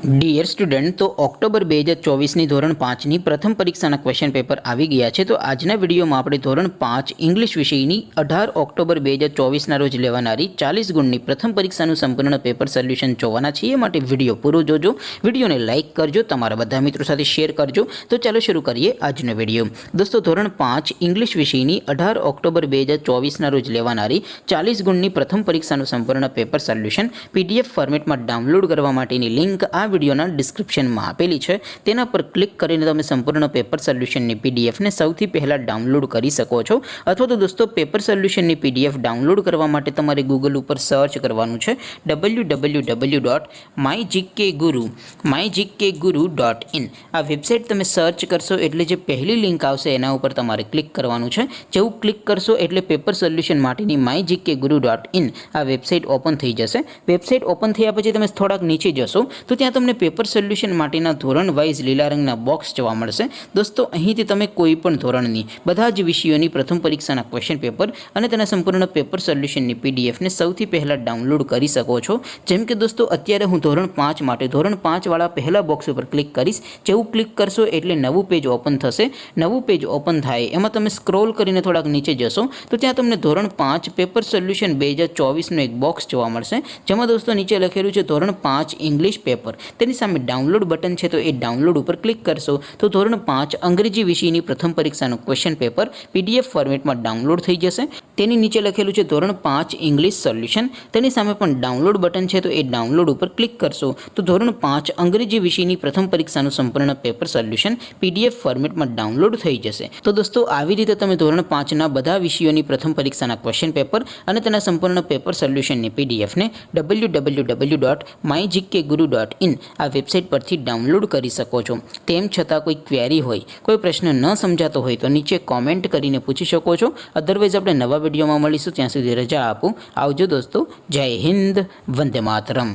Dear student, તો October 2024ની ધોરણ 5ની પ્રથમ પરીક્ષાના ક્વેશ્ચન પેપર આવી ગયા છે। તો આજના વિડીયોમાં આપણે ધોરણ 5 ઇંગ્લિશ વિષયની 18 ઓક્ટોબર 2024ના રોજ લેવાનારી 40 ગુણની પ્રથમ પરીક્ષાનું સંપૂર્ણ પેપર સોલ્યુશન જોવાના છીએ। એ માટે વિડીયો પૂરો જોજો, વિડીયોને લાઇક કરજો, તમારા બધા મિત્રો સાથે શેર કરજો। તો ચાલો શરૂ કરીએ આજનો વિડીયો। દોસ્તો, ધોરણ 5 ઇંગ્લિશ વિષયની 18 ઓક્ટોબર 2024ના રોજ લેવાનારી 40 ગુણની પ્રથમ પરીક્ષાનું સંપૂર્ણ પેપર સોલ્યુશન પીડીએફ ફોર્મેટમાં ડાઉનલોડ કરવા માટેની લિંક આ વિડીયોના ડિસ્ક્રિપ્શનમાં આપેલી છે। તેના પર ક્લિક કરીને તમે સંપૂર્ણ પેપર સોલ્યુશનની પીડીએફને સૌથી પહેલાં ડાઉનલોડ કરી શકો છો। અથવા તો દોસ્તો, પેપર સોલ્યુશનની પીડીએફ ડાઉનલોડ કરવા માટે તમારે ગૂગલ ઉપર સર્ચ કરવાનું છે www.mygkguru.in। આ વેબસાઇટ તમે સર્ચ કરશો એટલે જે પહેલી લિંક આવશે એના ઉપર તમારે ક્લિક કરવાનું છે। જેવું ક્લિક કરશો એટલે પેપર સોલ્યુશન માટેની mygkguru.in આ વેબસાઇટ ઓપન થઈ જશે। વેબસાઇટ ઓપન થયા પછી તમે થોડાક નીચે જશો તો ત્યાં તમને પેપર સોલ્યુશન માટેના ધોરણ વાઇઝ લીલા રંગના બોક્સ જોવા મળશે। દોસ્તો, અહીંથી તમે કોઈ પણ ધોરણની બધા જ વિષયોની પ્રથમ પરીક્ષાના ક્વેશ્ચન પેપર અને તેના સંપૂર્ણ પેપર સોલ્યુશનની પીડીએફને સૌથી પહેલાં ડાઉનલોડ કરી શકો છો। જેમ કે દોસ્તો, અત્યારે હું ધોરણ 5 માટે ધોરણ 5 વાળા પહેલા બોક્સ ઉપર ક્લિક કરીશ। જેવું ક્લિક કરશો એટલે નવું પેજ ઓપન થશે। નવું પેજ ઓપન થાય એમાં તમે સ્ક્રોલ કરીને થોડાક નીચે જશો તો ત્યાં તમને ધોરણ 5 પેપર સોલ્યુશન 2024નું એક બોક્સ જોવા મળશે, જેમાં દોસ્તો નીચે લખેલું છે ધોરણ 5 ઇંગ્લિશ પેપર। તેની સામે ડાઉનલોડ બટન છે, તો એ ડાઉનલોડ ઉપર ક્લિક કરશો તો ધોરણ 5 અંગ્રેજી વિષયની પ્રથમ પરીક્ષાનું ક્વેશ્ચન પેપર પીડીએફ ફોર્મેટમાં ડાઉનલોડ થઈ જશે। તેની નીચે લખેલું છે ધોરણ 5 ઇંગ્લિશ સોલ્યુશન। તેની સામે પણ ડાઉનલોડ બટન છે, તો એ ડાઉનલોડ ઉપર ક્લિક કરશો તો ધોરણ 5 અંગ્રેજી વિષયની પ્રથમ પરીક્ષાનું સંપૂર્ણ પેપર સોલ્યુશન પીડીએફ ફોર્મેટમાં ડાઉનલોડ થઈ જશે। તો દોસ્તો, આવી રીતે તમે ધોરણ 5ના બધા વિષયોની પ્રથમ પરીક્ષાના ક્વેશ્ચન પેપર અને તેના સંપૂર્ણ પેપર સોલ્યુશનની પીડીએફને www.mygkguru.in આ વેબસાઇટ પરથી ડાઉનલોડ કરી શકો છો। તેમ છતાં કોઈ ક્વેરી હોય, કોઈ પ્રશ્ન ન સમજાતો હોય તો નીચે કોમેન્ટ કરીને પૂછી શકો છો। અધરવાઇઝ આપણે નવા વિડીયોમાં મળીશું, ત્યાં સુધી રજા આપો। આવજો દોસ્તો, જય હિન્દ, વંદે માતરમ।